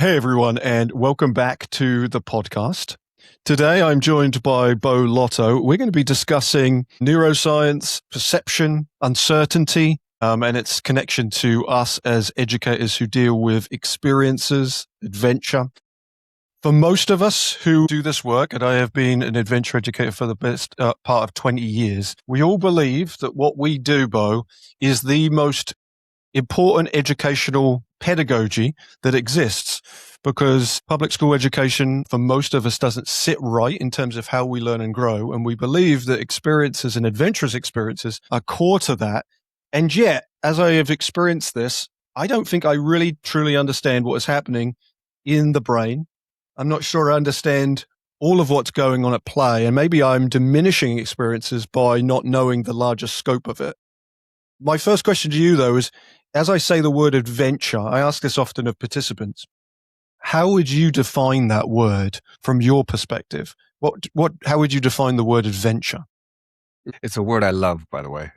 Hey everyone, and welcome back to the podcast. Today I'm joined by Beau Lotto. We're going to be discussing neuroscience, perception, uncertainty, and its connection to us as educators who deal with experiences, adventure. For most of us who do this work, and I have been an adventure educator for the best part of 20 years, we all believe that what we do, Beau, is the most important educational pedagogy that exists, because public school education for most of us doesn't sit right in terms of how we learn and grow. And we believe that experiences and adventurous experiences are core to that. And yet, as I have experienced this, I don't think I really truly understand what is happening in the brain. I'm not sure I understand all of what's going on at play. And maybe I'm diminishing experiences by not knowing the larger scope of it. My first question to you, though, is as I say the word adventure, I ask this often of participants. How would you define that word from your perspective? How would you define the word adventure? It's a word I love, by the way.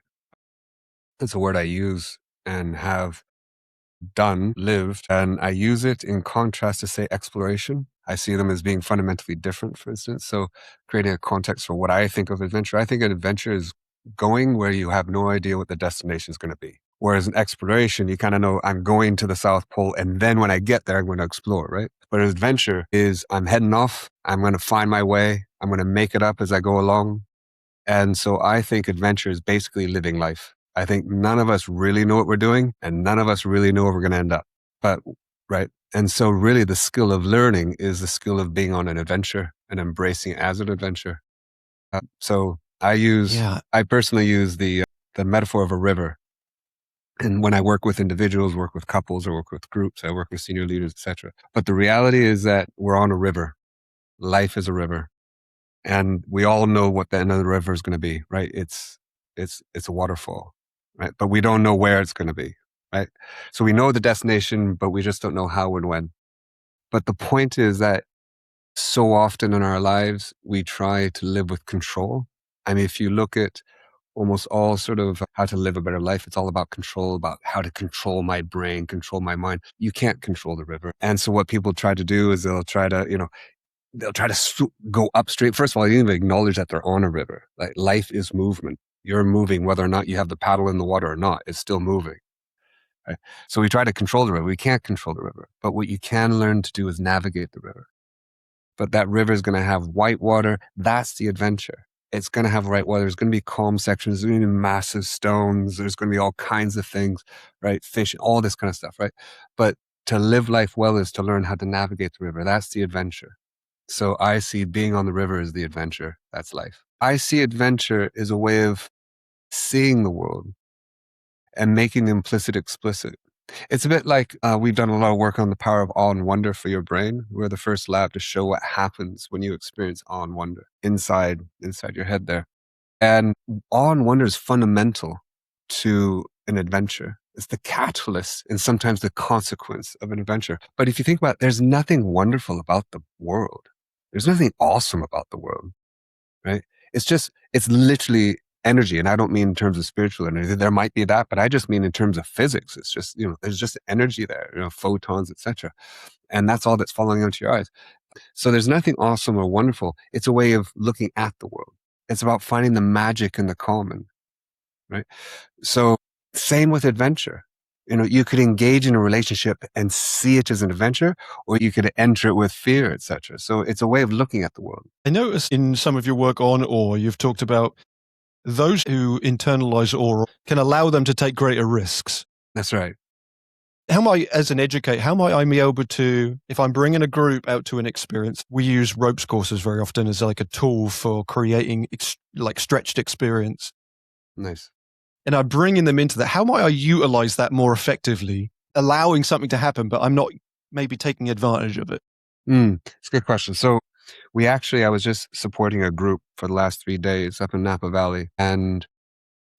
It's a word I use and have lived, and I use it in contrast to, say, exploration. I see them as being fundamentally different, for instance. So creating a context for what I think of adventure, I think an adventure is going where you have no idea what the destination is going to be. Whereas an exploration, you kind of know I'm going to the South Pole, and then when I get there, I'm going to explore, right? But an adventure is I'm heading off, I'm going to find my way, I'm going to make it up as I go along. And so I think adventure is basically living life. I think none of us really know what we're doing, and none of us really know where we're going to end up. But, right? And so really the skill of learning is the skill of being on an adventure and embracing it as an adventure. So I personally use the metaphor of a river. And when I work with individuals, work with couples, or work with groups, I work with senior leaders, etc. But the reality is that we're on a river. Life is a river. And we all know what the end of the river is going to be, right? It's a waterfall, right? But we don't know where it's going to be, right? So we know the destination, but we just don't know how and when. But the point is that so often in our lives, we try to live with control. I mean, if you look at almost all sort of how to live a better life, it's all about control, about how to control my brain, control my mind. You can't control the river. And so what people try to do is they'll try to go upstream. First of all, you need to acknowledge that they're on a river. Like, life is movement. You're moving, whether or not you have the paddle in the water or not, it's still moving. Right? So we try to control the river. We can't control the river. But what you can learn to do is navigate the river. But that river is going to have white water. That's the adventure. It's going to have white water. There's going to be calm sections. There's going to be massive stones. There's going to be all kinds of things, right? Fish, all this kind of stuff, right? But to live life well is to learn how to navigate the river. That's the adventure. So I see being on the river as the adventure. That's life. I see adventure as a way of seeing the world and making the implicit explicit. It's a bit like we've done a lot of work on the power of awe and wonder for your brain. We're the first lab to show what happens when you experience awe and wonder inside your head there. And awe and wonder is fundamental to an adventure. It's the catalyst and sometimes the consequence of an adventure. But if you think about it, there's nothing wonderful about the world. There's nothing awesome about the world, right? It's literally energy. And I don't mean in terms of spiritual energy. There might be that, but I just mean in terms of physics. It's just, there's just energy there, photons, etc. And that's all that's falling onto your eyes. So there's nothing awesome or wonderful. It's a way of looking at the world. It's about finding the magic in the common, right? So same with adventure. You could engage in a relationship and see it as an adventure, or you could enter it with fear, etc. So it's a way of looking at the world. I noticed in some of your work on awe, you've talked about those who internalize awe can allow them to take greater risks. That's right. As an educator, how might I be able to, if I'm bringing a group out to an experience, we use ropes courses very often as like a tool for creating stretched experience. Nice. And I'm bringing them into that. How might I utilize that more effectively, allowing something to happen, but I'm not maybe taking advantage of it? It's a good question. So I was just supporting a group for the last 3 days up in Napa Valley. And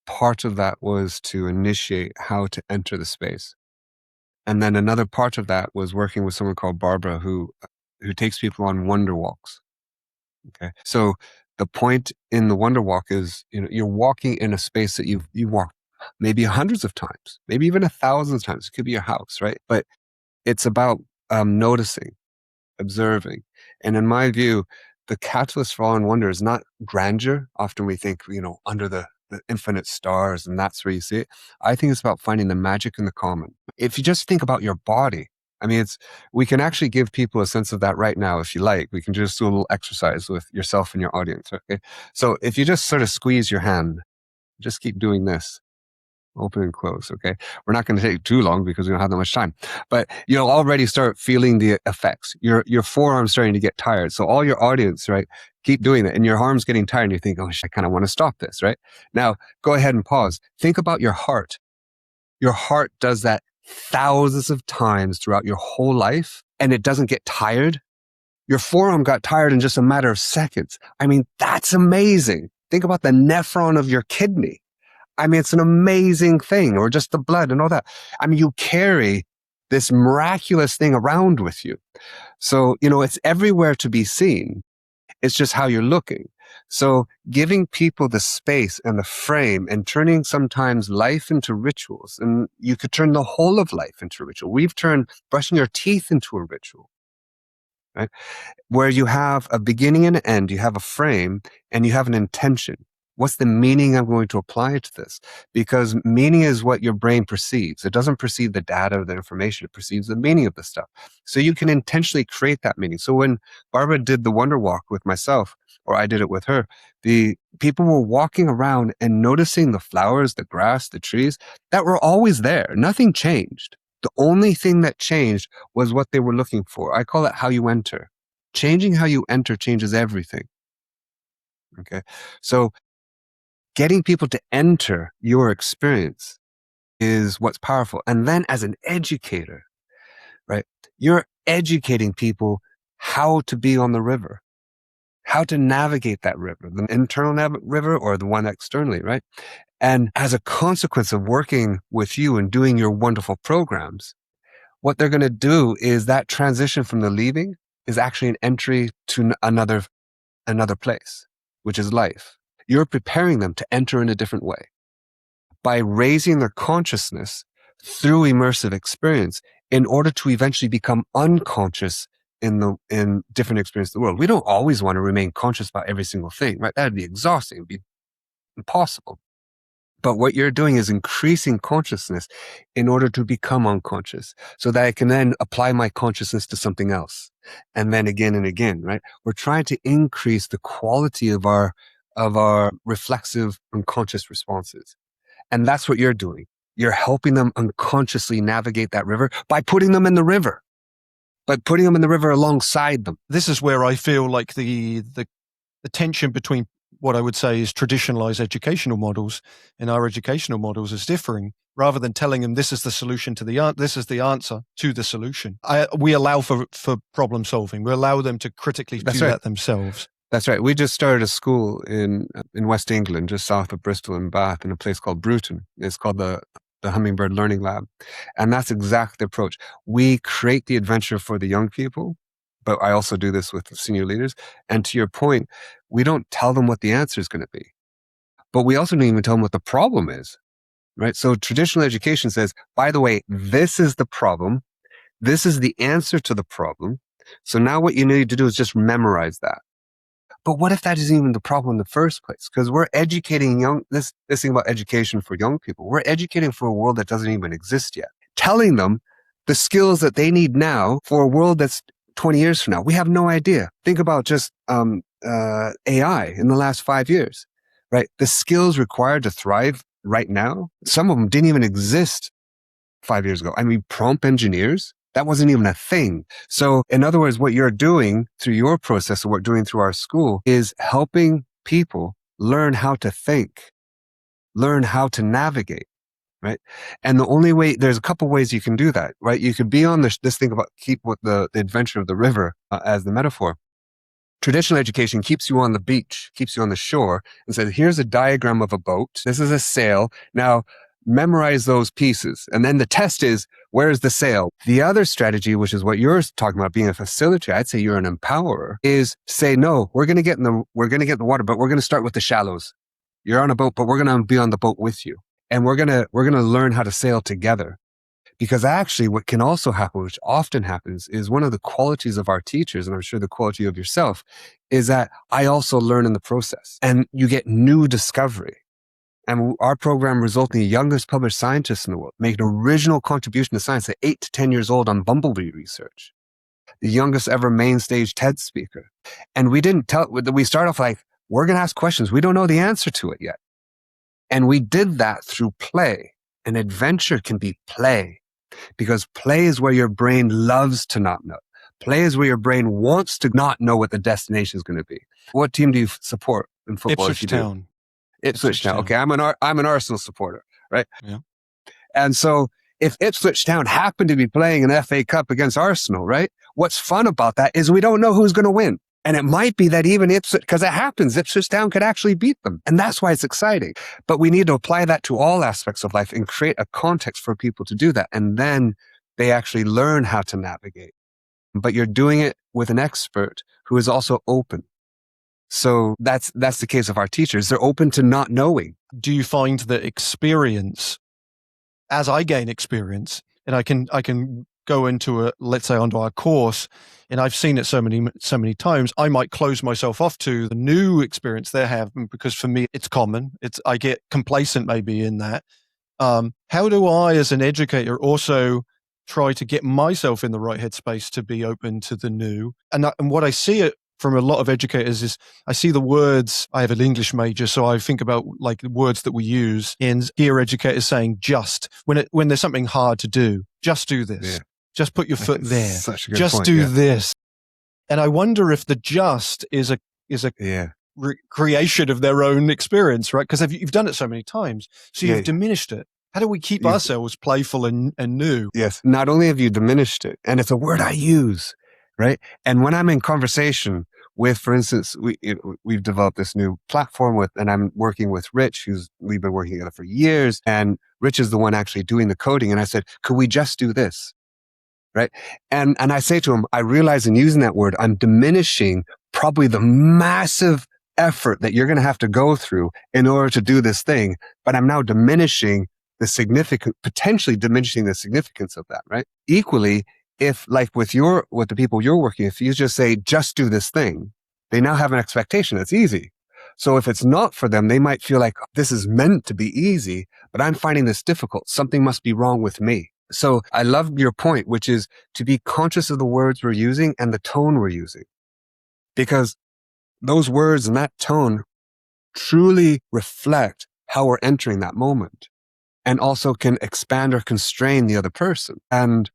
part of that was to initiate how to enter the space. And then another part of that was working with someone called Barbara who takes people on wonder walks. Okay. So the point in the wonder walk is, you're walking in a space that you walk maybe hundreds of times, maybe even 1,000 times. It could be your house, right? But it's about noticing, observing. And in my view, the catalyst for awe and wonder is not grandeur. Often we think, under the infinite stars, and that's where you see it. I think it's about finding the magic in the common. If you just think about your body, we can actually give people a sense of that right now, if you like. We can just do a little exercise with yourself and your audience. Okay. So if you just sort of squeeze your hand, just keep doing this. Open and close. Okay. We're not going to take too long because we don't have that much time, but you'll already start feeling the effects. Your forearm's starting to get tired. So all your audience, right? Keep doing it. And your arm's getting tired and you think, oh, I kind of want to stop this, right? Now go ahead and pause. Think about your heart. Your heart does that thousands of times throughout your whole life and it doesn't get tired. Your forearm got tired in just a matter of seconds. That's amazing. Think about the nephron of your kidney. It's an amazing thing, or just the blood and all that. You carry this miraculous thing around with you. So, it's everywhere to be seen. It's just how you're looking. So giving people the space and the frame and turning sometimes life into rituals, and you could turn the whole of life into a ritual. We've turned brushing your teeth into a ritual, right? Where you have a beginning and an end, you have a frame, and you have an intention. What's the meaning I'm going to apply to this? Because meaning is what your brain perceives. It doesn't perceive the data or the information. It perceives the meaning of the stuff. So you can intentionally create that meaning. So when Barbara did the Wonder Walk with myself, or I did it with her, the people were walking around and noticing the flowers, the grass, the trees that were always there. Nothing changed. The only thing that changed was what they were looking for. I call it how you enter. Changing how you enter changes everything. Okay. So getting people to enter your experience is what's powerful. And then as an educator, right, you're educating people how to be on the river, how to navigate that river, the internal river or the one externally, right? And as a consequence of working with you and doing your wonderful programs, what they're going to do is that transition from the leaving is actually an entry to another place, which is life. You're preparing them to enter in a different way by raising their consciousness through immersive experience in order to eventually become unconscious in different experiences of the world. We don't always want to remain conscious about every single thing, right? That'd be exhausting. It'd be impossible. But what you're doing is increasing consciousness in order to become unconscious so that I can then apply my consciousness to something else. And then again and again, right? We're trying to increase the quality of our reflexive unconscious responses. And that's what you're doing. You're helping them unconsciously navigate that river by putting them in the river, alongside them. This is where I feel like the tension between what I would say is traditionalized educational models and our educational models is differing. Rather than telling them this is the solution to this is the answer to the solution. We allow for problem solving. We allow them to critically do that themselves. That's right. We just started a school in West England, just south of Bristol and Bath, in a place called Bruton. It's called the Hummingbird Learning Lab. And that's exactly the approach. We create the adventure for the young people, but I also do this with senior leaders. And to your point, we don't tell them what the answer is going to be, but we also don't even tell them what the problem is, right? So traditional education says, by the way, this is the problem. This is the answer to the problem. So now what you need to do is just memorize that. But what if that isn't even the problem in the first place? Because we're educating this thing about education for young people. We're educating for a world that doesn't even exist yet. Telling them the skills that they need now for a world that's 20 years from now. We have no idea. Think about just AI in the last 5 years, right? The skills required to thrive right now, some of them didn't even exist 5 years ago. Prompt engineers, that wasn't even a thing. So in other words, what you're doing through your process, or what we're doing through our school, is helping people learn how to think, learn how to navigate, right? And the only way, there's a couple ways you can do that, right? You could be on this thing about keep with the adventure of the river as the metaphor. Traditional education keeps you on the beach, keeps you on the shore, and says, here's a diagram of a boat. This is a sail. Now, memorize those pieces. And then the test is, where's the sail? The other strategy, which is what you're talking about, being a facilitator, I'd say you're an empowerer, is say, no, we're going to get in the water, but we're going to start with the shallows. You're on a boat, but we're going to be on the boat with you. And we're going to learn how to sail together. Because actually what can also happen, which often happens, is one of the qualities of our teachers, and I'm sure the quality of yourself, is that I also learn in the process and you get new discovery. And our program resulting in the youngest published scientists in the world, make an original contribution to science at 8 to 10 years old on bumblebee research. The youngest ever main stage TED speaker. And we start off like, we're going to ask questions. We don't know the answer to it yet. And we did that through play. And adventure can be play, because play is where your brain loves to not know. Play is where your brain wants to not know what the destination is going to be. What team do you support in football? Ipswich Town. Ipswich Town. Okay, I'm an Arsenal supporter, right? Yeah. And so if Ipswich Town happened to be playing an FA Cup against Arsenal, right? What's fun about that is we don't know who's going to win. And it might be that even Ipswich, because it happens, Ipswich Town could actually beat them. And that's why it's exciting. But we need to apply that to all aspects of life and create a context for people to do that. And then they actually learn how to navigate. But you're doing it with an expert who is also open. So that's the case of our teachers. They're open to not knowing. Do you find that experience, as I gain experience, and I can go into onto our course, and I've seen it so many times, I might close myself off to the new experience they're having because for me it's common. I get complacent maybe in that. How do I, as an educator, also try to get myself in the right headspace to be open to the new? And what I see it from a lot of educators is I see the words. I have an English major, so I think about like the words that we use in hear educators saying just when there's something hard to do, just do this. Yeah. Just put your foot there. Such a good just point, do yeah. this. And I wonder if the just is a creation of their own experience, right? Because you've done it so many times, so you've diminished it. How do we keep ourselves playful and new? Yes. Not only have you diminished it, and it's a word I use, right? And when I'm in conversation with, for instance, we've developed this new platform and I'm working with Rich, we've been working together for years, and Rich is the one actually doing the coding. And I said, could we just do this? Right. And I say to him, I realize in using that word, I'm diminishing probably the massive effort that you're going to have to go through in order to do this thing. But I'm now potentially diminishing the significance of that. Right. Equally, if like with the people you're working with, if you just say, just do this thing, they now have an expectation that's easy. So if it's not for them, they might feel like this is meant to be easy, but I'm finding this difficult. Something must be wrong with me. So I love your point, which is to be conscious of the words we're using and the tone we're using, because those words and that tone truly reflect how we're entering that moment and also can expand or constrain the other person. And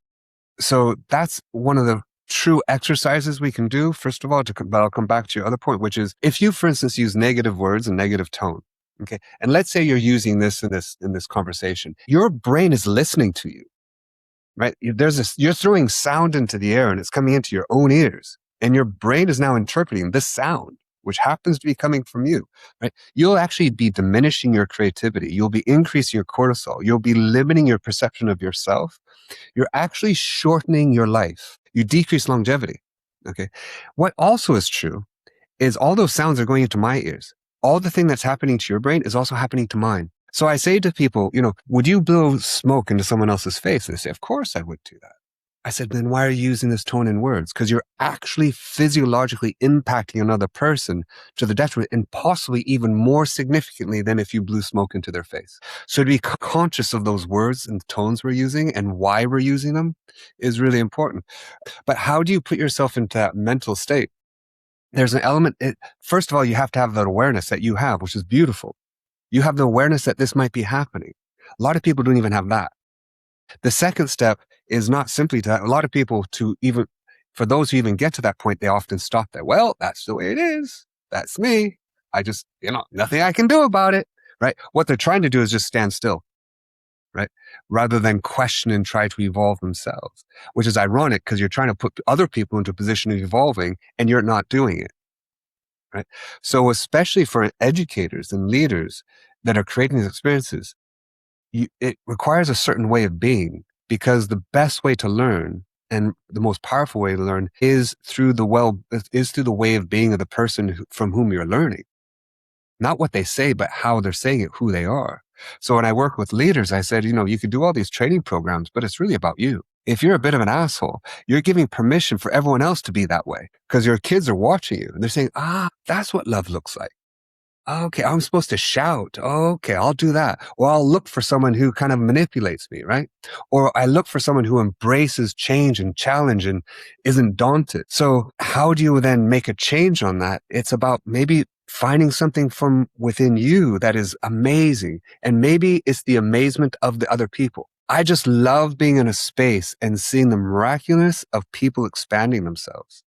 so that's one of the true exercises we can do, first of all, but I'll come back to your other point, which is if you, for instance, use negative words and negative tone, okay, and let's say you're using this in this conversation, your brain is listening to you. Right? You're throwing sound into the air and it's coming into your own ears, and your brain is now interpreting this sound, which happens to be coming from you, right? You'll actually be diminishing your creativity. You'll be increasing your cortisol. You'll be limiting your perception of yourself. You're actually shortening your life. You decrease longevity. Okay. What also is true is all those sounds are going into my ears. All the thing that's happening to your brain is also happening to mine. So I say to people, would you blow smoke into someone else's face? They say, of course I would do that. I said, then why are you using this tone in words? Because you're actually physiologically impacting another person to the detriment, and possibly even more significantly than if you blew smoke into their face. So to be conscious of those words and tones we're using and why we're using them is really important. But how do you put yourself into that mental state? There's an element. First of all, you have to have that awareness that you have, which is beautiful. You have the awareness that this might be happening. A lot of people don't even have that. The second step is not simply to a lot of people for those who even get to that point, they often stop there. Well, that's the way it is. That's me. I just, nothing I can do about it, right? What they're trying to do is just stand still, right? Rather than question and try to evolve themselves, which is ironic because you're trying to put other people into a position of evolving and you're not doing it. Right? So especially for educators and leaders that are creating these experiences, it requires a certain way of being, because the best way to learn and the most powerful way to learn is through the way of being of the person from whom you're learning. Not what they say, but how they're saying it, who they are. So when I work with leaders, I said, you could do all these training programs, but it's really about you. If you're a bit of an asshole, you're giving permission for everyone else to be that way because your kids are watching you and they're saying, that's what love looks like. Okay, I'm supposed to shout. Okay, I'll do that. Or I'll look for someone who kind of manipulates me, right? Or I look for someone who embraces change and challenge and isn't daunted. So how do you then make a change on that? It's about maybe finding something from within you that is amazing. And maybe it's the amazement of the other people. I just love being in a space and seeing the miraculous of people expanding themselves.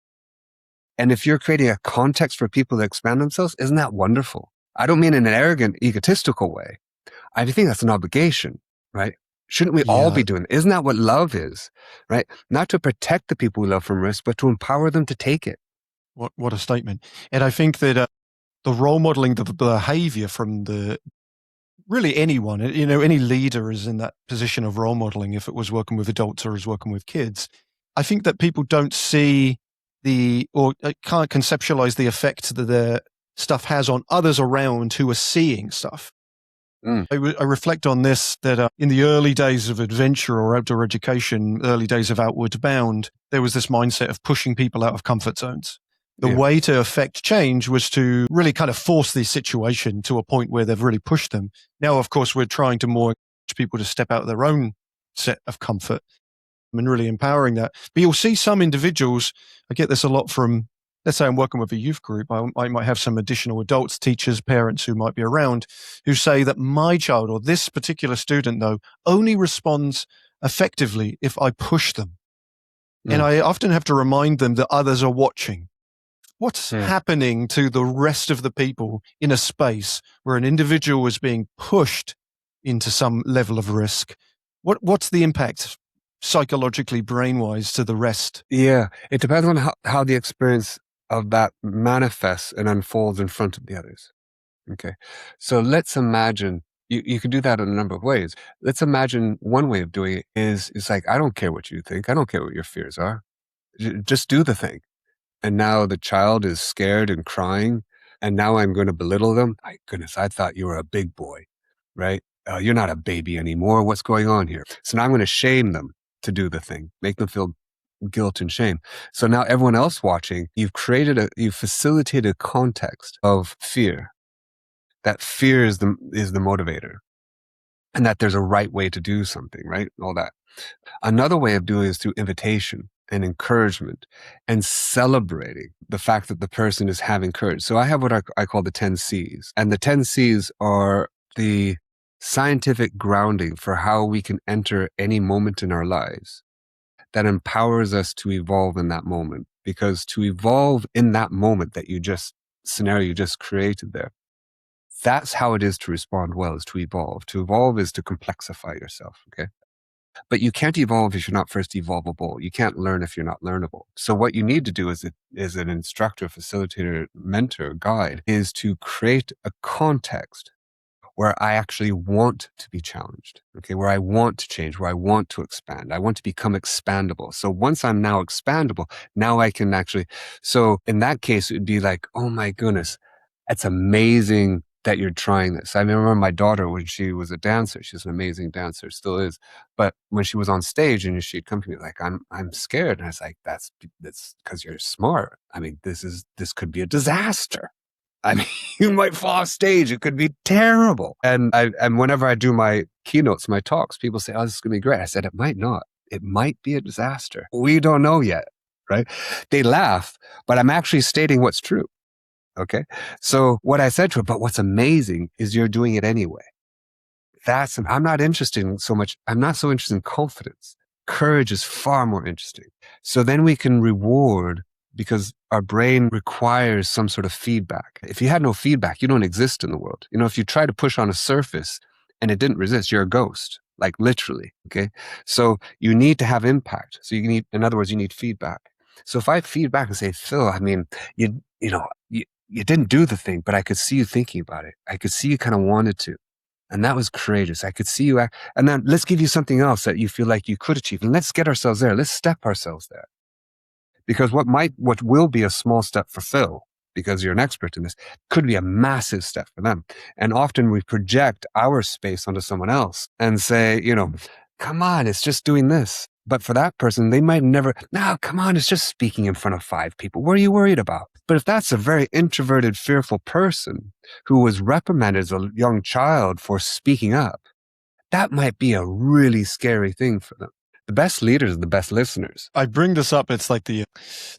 And if you're creating a context for people to expand themselves, isn't that wonderful? I don't mean in an arrogant, egotistical way. I think that's an obligation, right? Shouldn't we all be doing it? Isn't that what love is, right? Not to protect the people we love from risk, but to empower them to take it. What a statement. And I think that the role modeling, the behavior from really anyone, any leader is in that position of role modeling, if it was working with adults or is working with kids. I think that people don't see or can't conceptualize the effect that their stuff has on others around who are seeing stuff. I reflect on this, that in the early days of adventure or outdoor education, early days of Outward Bound, there was this mindset of pushing people out of comfort zones. The way to affect change was to really kind of force the situation to a point where they've really pushed them. Now, of course, we're trying to more encourage people to step out of their own set of comfort and really empowering that. But you'll see some individuals, I get this a lot from, let's say I'm working with a youth group, I might have some additional adults, teachers, parents who might be around who say that my child or this particular student, though, only responds effectively if I push them. And I often have to remind them that others are watching. What's happening to the rest of the people in a space where an individual is being pushed into some level of risk? What's the impact psychologically, brain-wise, to the rest? Yeah, it depends on how the experience of that manifests and unfolds in front of the others. Okay, so let's imagine, you can do that in a number of ways. Let's imagine one way of doing it is, it's like, I don't care what you think. I don't care what your fears are. Just do the thing. And now the child is scared and crying, and now I'm going to belittle them. My goodness, I thought you were a big boy, right? You're not a baby anymore. What's going on here? So now I'm going to shame them to do the thing, make them feel guilt and shame. So now everyone else watching, you've facilitated a context of fear. That fear is the motivator, and that there's a right way to do something, right? All that. Another way of doing it is through invitation and encouragement and celebrating the fact that the person is having courage. So I have what I call the 10 C's. And the 10 C's are the scientific grounding for how we can enter any moment in our lives that empowers us to evolve in that moment. Because to evolve in that moment scenario you just created there, that's how it is to respond well, is to evolve. To evolve is to complexify yourself, okay? But you can't evolve if you're not first evolvable. You can't learn if you're not learnable. So what you need to do as an instructor, facilitator, mentor, guide, is to create a context where I actually want to be challenged, okay? Where I want to change, where I want to expand. I want to become expandable. So once I'm now expandable, now I can actually, so in that case, it would be like, oh my goodness, it's amazing that you're trying this. I remember my daughter, when she was a dancer, she's an amazing dancer, still is. But when she was on stage and she'd come to me like, I'm scared. And I was like, that's because you're smart. I mean, this could be a disaster. I mean, you might fall off stage. It could be terrible. And whenever I do my keynotes, my talks, people say, oh, this is going to be great. I said, it might not. It might be a disaster. We don't know yet, right? They laugh, but I'm actually stating what's true. Okay. So what I said to her, but what's amazing is you're doing it anyway. I'm not so interested in confidence. Courage is far more interesting. So then we can reward, because our brain requires some sort of feedback. If you had no feedback, you don't exist in the world. If you try to push on a surface and it didn't resist, you're a ghost, like literally. Okay. So you need to have impact. So in other words, you need feedback. So if I feed back and say, Phil, I mean, you didn't do the thing, but I could see you thinking about it. I could see you kind of wanted to. And that was courageous. I could see you act. And then let's give you something else that you feel like you could achieve. And let's get ourselves there. Let's step ourselves there. Because what will be a small step for Phil because you're an expert in this, could be a massive step for them. And often we project our space onto someone else and say, come on, it's just doing this. But for that person, they might never, no, come on, it's just speaking in front of 5 people. What are you worried about? But if that's a very introverted, fearful person who was reprimanded as a young child for speaking up, that might be a really scary thing for them. The best leaders are the best listeners. I bring this up. It's like the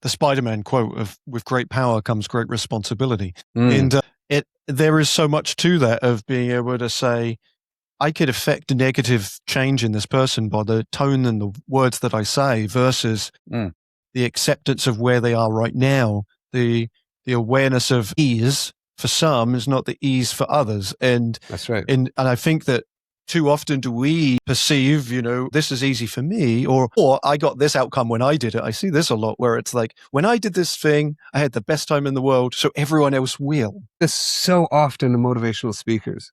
Spider-Man quote of "With great power comes great responsibility," and there is so much to that of being able to say, I could affect a negative change in this person by the tone and the words that I say versus the acceptance of where they are right now. The awareness of ease for some is not the ease for others, and that's right. And I think that too often do we perceive, this is easy for me, or I got this outcome when I did it. I see this a lot where it's like, when I did this thing, I had the best time in the world, so everyone else will. This so often in motivational speakers,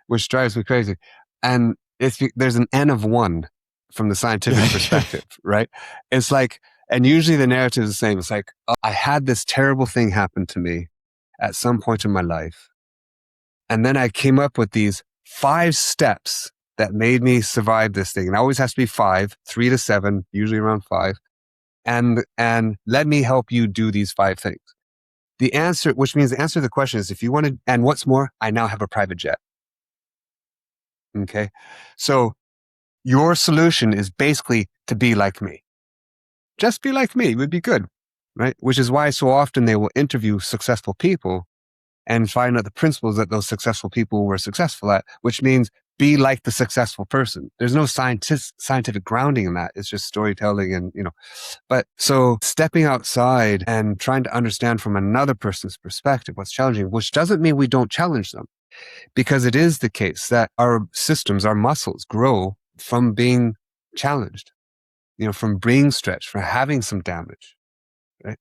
which drives me crazy. And there's an N of 1 from the scientific perspective, right? It's like, and usually the narrative is the same. It's like, I had this terrible thing happen to me at some point in my life. And then I came up with these 5 steps that made me survive this thing. And it always has to be 5, 3 to 7, usually around 5. And let me help you do these 5 things. The answer, which means the answer to the question is, if you want to, and what's more, I now have a private jet. Okay. So your solution is basically to be like me. Just be like me would be good, right? Which is why so often they will interview successful people and find out the principles that those successful people were successful at, which means be like the successful person. There's no scientific grounding in that. It's just storytelling and, but so stepping outside and trying to understand from another person's perspective what's challenging, which doesn't mean we don't challenge them, because it is the case that our systems, our muscles grow from being challenged, from being stretched, from having some damage, right?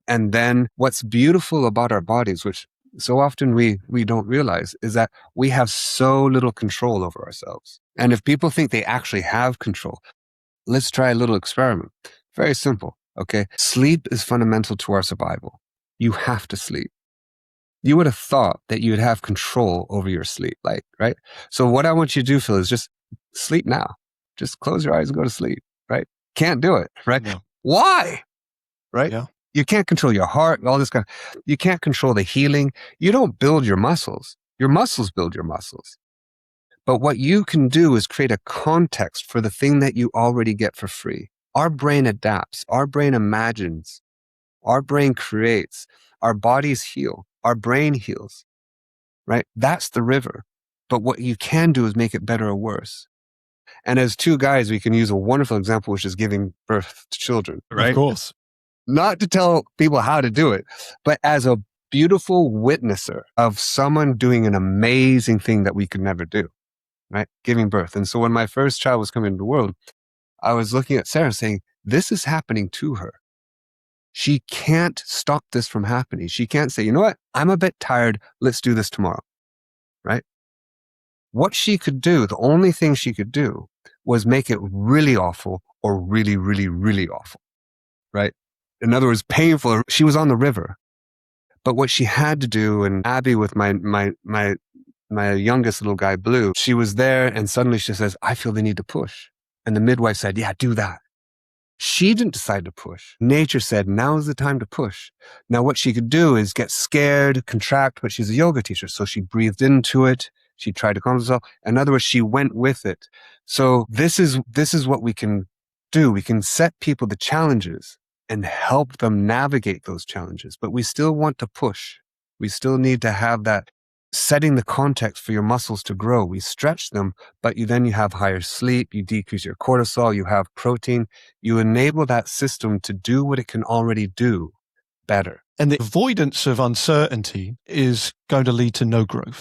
And then what's beautiful about our bodies, which so often we don't realize, is that we have so little control over ourselves. And if people think they actually have control, let's try a little experiment. Very simple, okay? Sleep is fundamental to our survival. You have to sleep. You would have thought that you would have control over your sleep, right? So what I want you to do, Phil, is just sleep now. Just close your eyes and go to sleep, right? Can't do it, right? No. Why? Right? Yeah. You can't control your heart, all this you can't control the healing. You don't build your muscles. Your muscles build your muscles. But what you can do is create a context for the thing that you already get for free. Our brain adapts. Our brain imagines. Our brain creates. Our bodies heal. Our brain heals, right? That's the river. But what you can do is make it better or worse. And as 2 guys, we can use a wonderful example, which is giving birth to children, right? Of course. Not to tell people how to do it, but as a beautiful witnesser of someone doing an amazing thing that we could never do, right? Giving birth. And so when my first child was coming into the world, I was looking at Sarah saying, this is happening to her. She can't stop this from happening. She can't say, you know what? I'm a bit tired. Let's do this tomorrow, right? What she could do, the only thing she could do was make it really awful or really, really, really awful, right? In other words, painful. She was on the river. But what she had to do, and Abby with my youngest little guy, Blue, she was there and suddenly she says, I feel the need to push. And the midwife said, yeah, do that. She didn't decide to push. Nature said, now is the time to push. Now what she could do is get scared, contract, but she's a yoga teacher. So she breathed into it. She tried to calm herself. In other words, she went with it. So this is what we can do. We can set people the challenges and help them navigate those challenges. But we still want to push. We still need to have that setting the context for your muscles to grow. We stretch them, but you have higher sleep, you decrease your cortisol, you have protein, you enable that system to do what it can already do better. And the avoidance of uncertainty is going to lead to no growth.